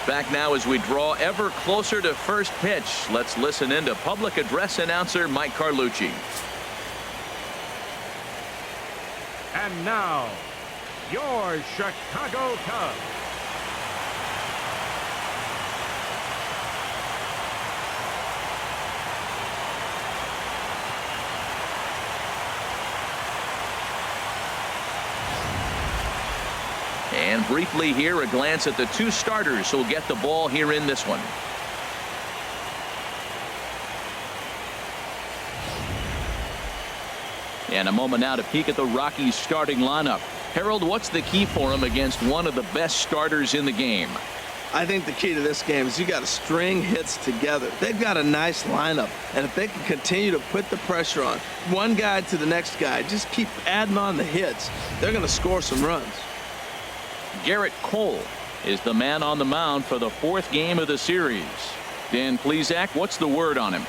Back now as we draw ever closer to first pitch. Let's listen in to public address announcer Mike Carlucci. And now, your Chicago Cubs. And briefly here, a glance at the two starters who'll get the ball here in this one. And a moment now to peek at the Rockies starting lineup. Harold, what's the key for them against one of the best starters in the game? I think the key to this game is you got to string hits together. They've got a nice lineup, and if they can continue to put the pressure on one guy to the next guy, just keep adding on the hits, they're going to score some runs. Garrett Cole is the man on the mound for the fourth game of the series. Dan Plesac, what's the word on him?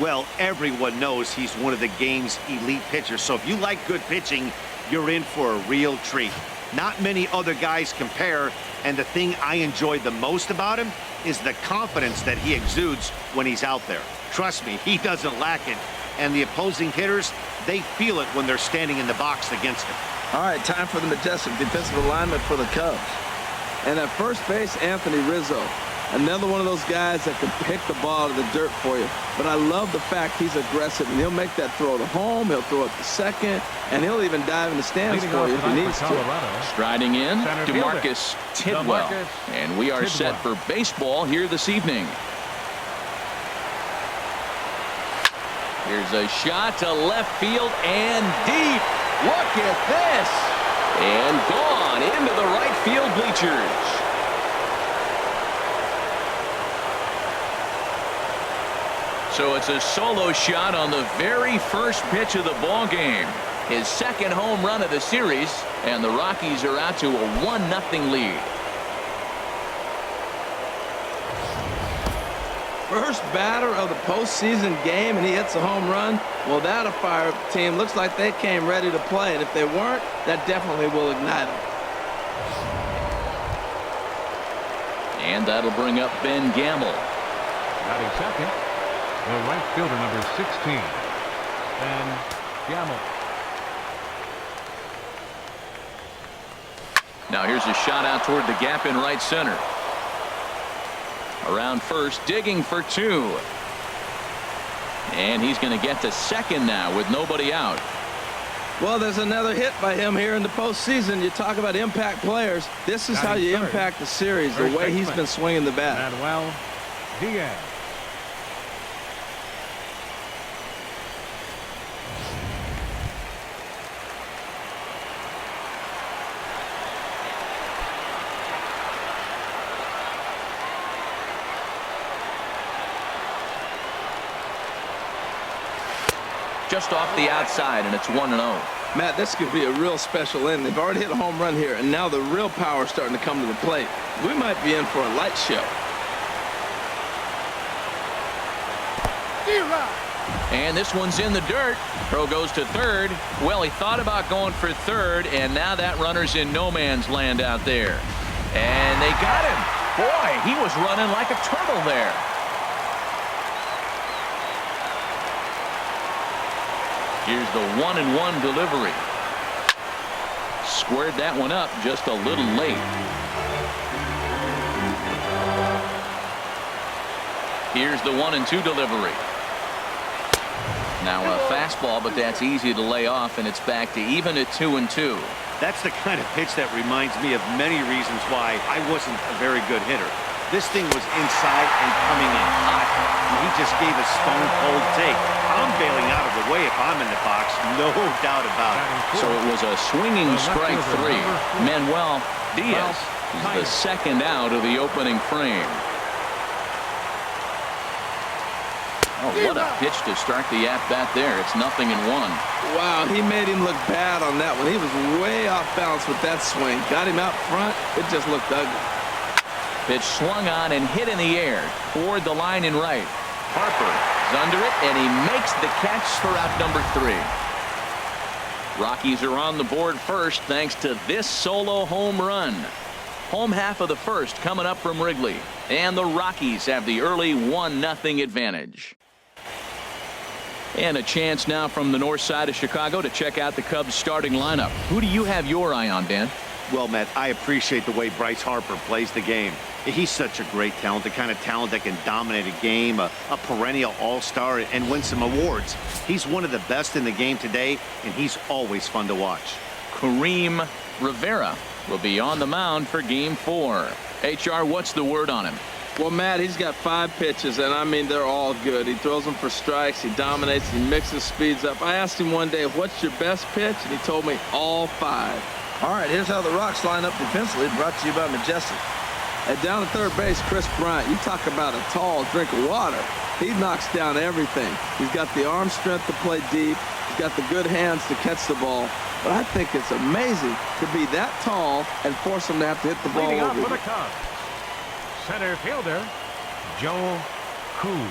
Well, everyone knows he's one of the game's elite pitchers. So if you like good pitching, you're in for a real treat. Not many other guys compare. And the thing I enjoy the most about him is the confidence that he exudes when he's out there. Trust me, he doesn't lack it. And the opposing hitters, they feel it when they're standing in the box against him. All right, time for the majestic defensive alignment for the Cubs. And at first base, Anthony Rizzo. Another one of those guys that can pick the ball out of the dirt for you. But I love the fact he's aggressive, and he'll make that throw to home, he'll throw it to second, and he'll even dive in the stands for you if he needs to. Striding in, DeMarcus Tidwell. And we are set for baseball here this evening. Here's a shot to left field and deep. Look at this. And gone into the right field bleachers. So it's a solo shot on the very first pitch of the ball game. His second home run of the series, and the Rockies are out to a 1-0 lead. First batter of the postseason game, and he hits a home run. Well, that'll fire up the team. Looks like they came ready to play, and if they weren't, that definitely will ignite them. And that'll bring up Ben Gamble. Batting second, the right fielder, number 16, Ben Gamble. Now here's a shot out toward the gap in right center. Around first, digging for two. And he's going to get to second now with nobody out. Well, there's another hit by him here in the postseason. You talk about impact players. This is how you impact the series, the way he's been swinging the bat. Manuel Diaz. Just off the outside, and it's 1-0. Matt, this could be a real special inning. They've already hit a home run here, and now the real power is starting to come to the plate. We might be in for a light show. And this one's in the dirt. Throw goes to third. Well, he thought about going for third, and now that runner's in no man's land out there. And they got him. Boy, he was running like a turtle there. Here's the 1-1 delivery. Squared that one up just a little late. Here's the 1-2 delivery. Now a fastball, but that's easy to lay off, and it's back to even at 2-2. That's the kind of pitch that reminds me of many reasons why I wasn't a very good hitter. This thing was inside and coming in hot, and he just gave a stone-cold take. I'm bailing out of the way if I'm in the box, no doubt about it. So it was a swinging strike three. Manuel Diaz is the second out of the opening frame. Oh, what a pitch to start the at-bat there. It's 0-1. Wow, he made him look bad on that one. He was way off balance with that swing. Got him out front. It just looked ugly. Pitch swung on and hit in the air toward the line in right. Harper is under it, and he makes the catch for out number 3. Rockies are on the board first thanks to this solo home run. Home half of the first coming up from Wrigley. And the Rockies have the early 1-0 advantage. And a chance now from the north side of Chicago to check out the Cubs starting lineup. Who do you have your eye on, Dan? Well, Matt, I appreciate the way Bryce Harper plays the game. He's such a great talent, the kind of talent that can dominate a game, a perennial all-star, and win some awards. He's one of the best in the game today, and he's always fun to watch. Kareem Rivera will be on the mound for Game 4. HR, what's the word on him? Well, Matt, he's got 5 pitches, and I mean, they're all good. He throws them for strikes, he dominates, he mixes speeds up. I asked him one day, what's your best pitch? And he told me all 5. All right, here's how the Rocks line up defensively, brought to you by Majestic. And down at third base, Chris Bryant, you talk about a tall drink of water. He knocks down everything. He's got the arm strength to play deep. He's got the good hands to catch the ball. But I think it's amazing to be that tall and force him to have to hit the ball Leading off over. for the Cubs, center fielder, Joe Koo.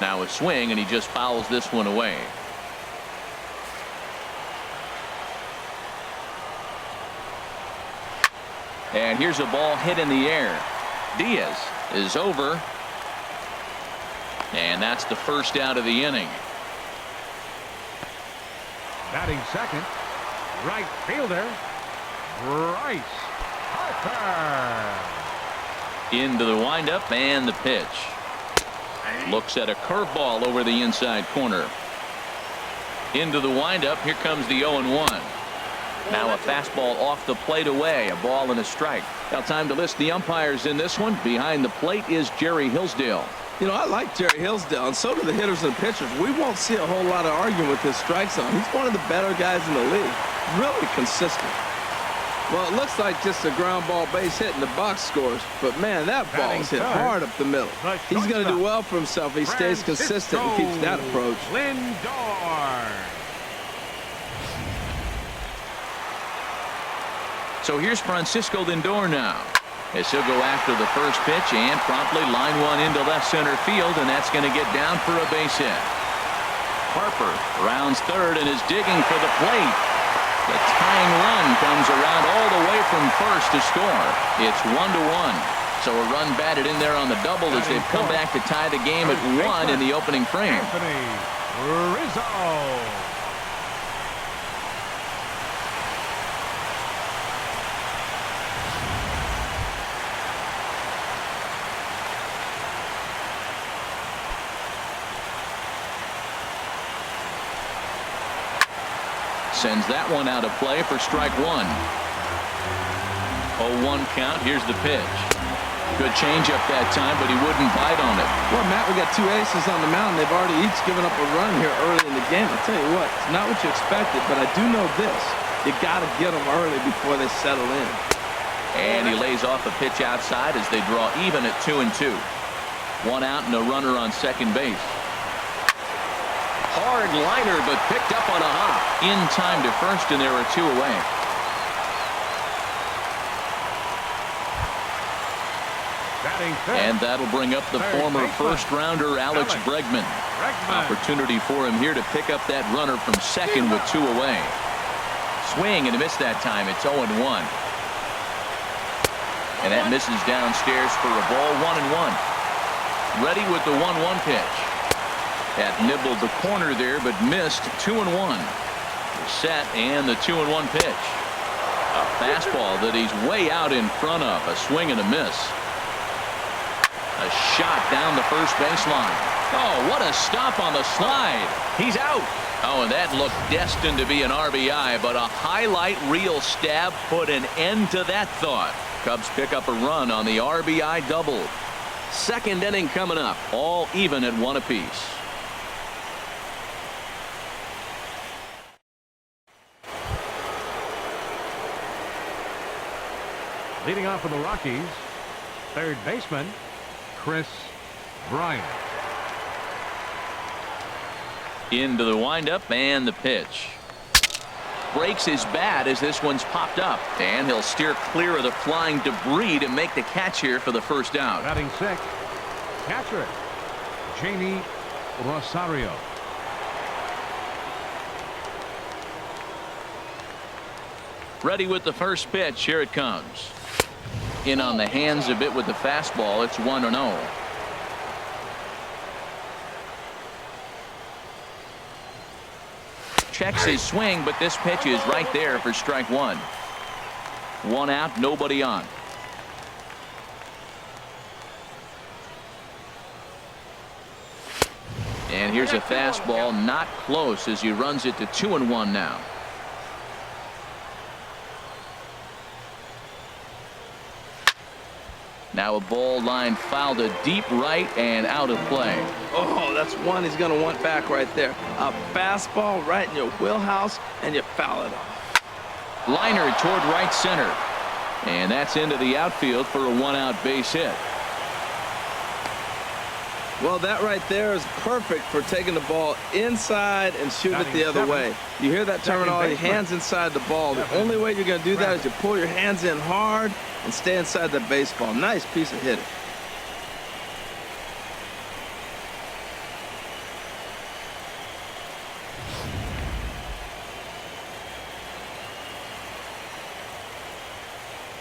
Now a swing, and he just fouls this one away. And here's a ball hit in the air. Diaz is over. And that's the first out of the inning. Batting second, right fielder, Bryce Harper. Into the windup and the pitch. Looks at a curveball over the inside corner. Into the windup. Here comes the 0-1. Now a fastball off the plate away. A ball and a strike. Now time to list the umpires in this one. Behind the plate is Jerry Hillsdale. You know, I like Jerry Hillsdale, and so do the hitters and pitchers. We won't see a whole lot of arguing with his strike zone. He's one of the better guys in the league. Really consistent. Well, it looks like just a ground ball base hit and the box scores. But, man, that ball's hit hard up the middle. He's going to do well for himself if he stays consistent and keeps that approach. Lindor. So here's Francisco Lindor now, as he'll go after the first pitch and promptly line one into left center field, and that's going to get down for a base hit. Harper rounds third and is digging for the plate. The tying run comes around all the way from first to score. It's 1-1. So a run batted in there on the double as they've come back to tie the game at 1 in the opening frame. Anthony Rizzo. Sends that one out of play for strike 1. 0-1 count. Here's the pitch. Good changeup that time, but he wouldn't bite on it. Well, Matt, we got 2 aces on the mound. They've already each given up a run here early in the game. I'll tell you what, it's not what you expected, but I do know this. You got to get them early before they settle in. And he lays off a pitch outside as they draw even at 2-2. 1 out and a runner on second base. Hard liner, but picked up on a hop. In time to first, and there are 2 away. And that'll bring up the former first-rounder Alex Bregman. Opportunity for him here to pick up that runner from second with 2 away. Swing and a miss that time. It's 0-1. And that misses downstairs for a ball. 1-1. Ready with the 1-1 pitch. That nibbled the corner there, but missed. 2-1. Set and the 2-1 pitch. A fastball that he's way out in front of. A swing and a miss. A shot down the first baseline. Oh, what a stop on the slide. He's out. Oh, and that looked destined to be an RBI, but a highlight reel stab put an end to that thought. Cubs pick up a run on the RBI double. Second inning coming up. All even at 1 apiece. Leading off for the Rockies, third baseman, Chris Bryant. Into the windup and the pitch. Breaks his bat as this one's popped up. And he'll steer clear of the flying debris to make the catch here for the first out. Batting sixth, catcher, Jamie Rosario. Ready with the first pitch. Here it comes. In on the hands a bit with the fastball. It's 1-0. Checks his swing, but this pitch is right there for strike one. One out, nobody on. And here's a fastball, not close, as he runs it to 2-1 now. Now a ball line fouled to deep right and out of play. Oh, that's one he's going to want back right there. A fastball right in your wheelhouse, and you foul it off. Liner toward right center. And that's into the outfield for a one-out base hit. Well, that right there is perfect for taking the ball inside and shooting it the other way. You hear that terminology, hands inside the ball. The only way you're going to do that is you pull your hands in hard and stay inside the baseball. Nice piece of hitting.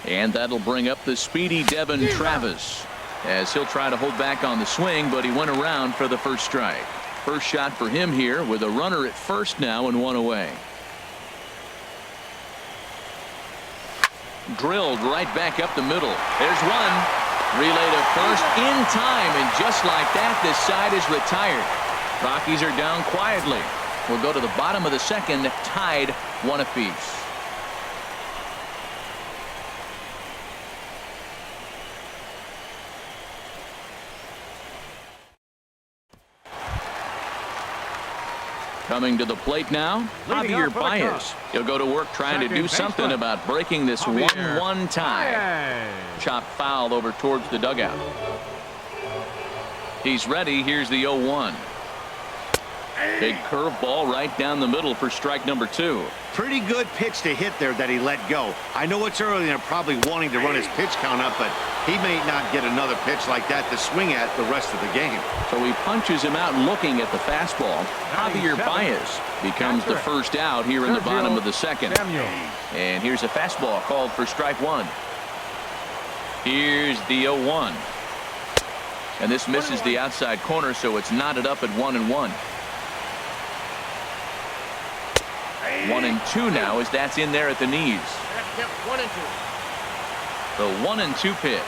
And that'll bring up the speedy Devin Travis, as he'll try to hold back on the swing, but he went around for the first strike. First shot for him here with a runner at first now and one away. Drilled right back up the middle. There's one. Relay to first in time, and just like that, this side is retired. Rockies are down quietly. We'll go to the bottom of the second, tied one apiece. Coming to the plate now, Javier Baez. He'll go to work trying to do something about breaking this 1-1 tie. Chop foul over towards the dugout. He's ready. Here's the 0-1. Big curveball right down the middle for strike number 2. Pretty good pitch to hit there that he let go. I know it's early and they're probably wanting to run his pitch count up, but he may not get another pitch like that to swing at the rest of the game. So he punches him out looking at the fastball. Javier Baez becomes the first out here in the bottom of the second. And here's a fastball called for strike one. Here's the 0-1. And this misses the outside corner, so it's knotted up at 1-1. 1-2 now, as that's in there at the knees. The 1-2 pitch.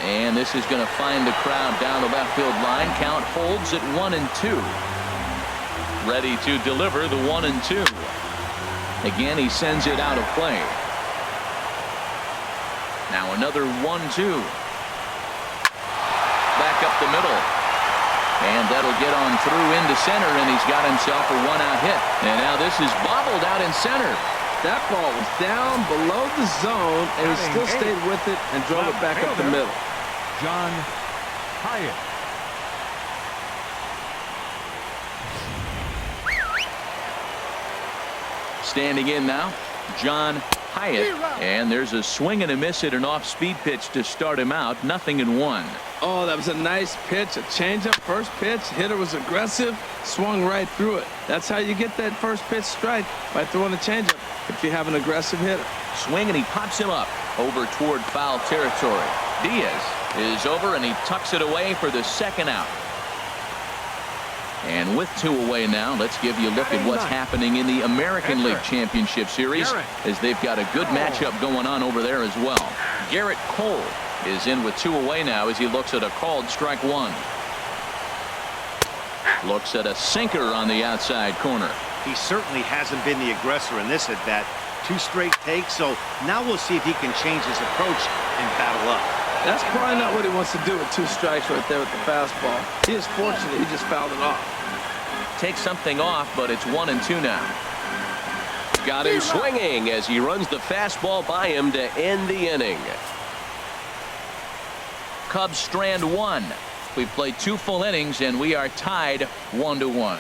And this is going to find the crowd down the left field line. Count holds at 1-2. Ready to deliver the 1-2. Again, he sends it out of play. Now another 1-2. Back up the middle. And that'll get on through into center, and he's got himself a one-out hit. And now this is bobbled out in center. That ball was down below the zone, and he still stayed with it and drove it back up the middle. John Hyatt. Standing in now, John Hyatt. And there's a swing and a miss at an off-speed pitch to start him out. 0-1. Oh, that was a nice pitch, a changeup, first pitch. Hitter was aggressive, swung right through it. That's how you get that first pitch strike, by throwing a changeup if you have an aggressive hitter. Swing, and he pops him up over toward foul territory. Diaz is over, and he tucks it away for the second out. And with 2 away now, let's give you a look at what's happening in the American League Championship Series, as they've got a good matchup going on over there as well. Garrett Cole is in with 2 away now as he looks at a called strike one. Looks at a sinker on the outside corner. He certainly hasn't been the aggressor in this at bat. 2 straight takes, so now we'll see if he can change his approach and battle up. That's probably not what he wants to do with 2 strikes right there with the fastball. He is fortunate he just fouled it off. Takes something off, but it's 1-2 now. Got him swinging as he runs the fastball by him to end the inning. Cubs strand 1. We've played 2 full innings, and we are tied 1-1.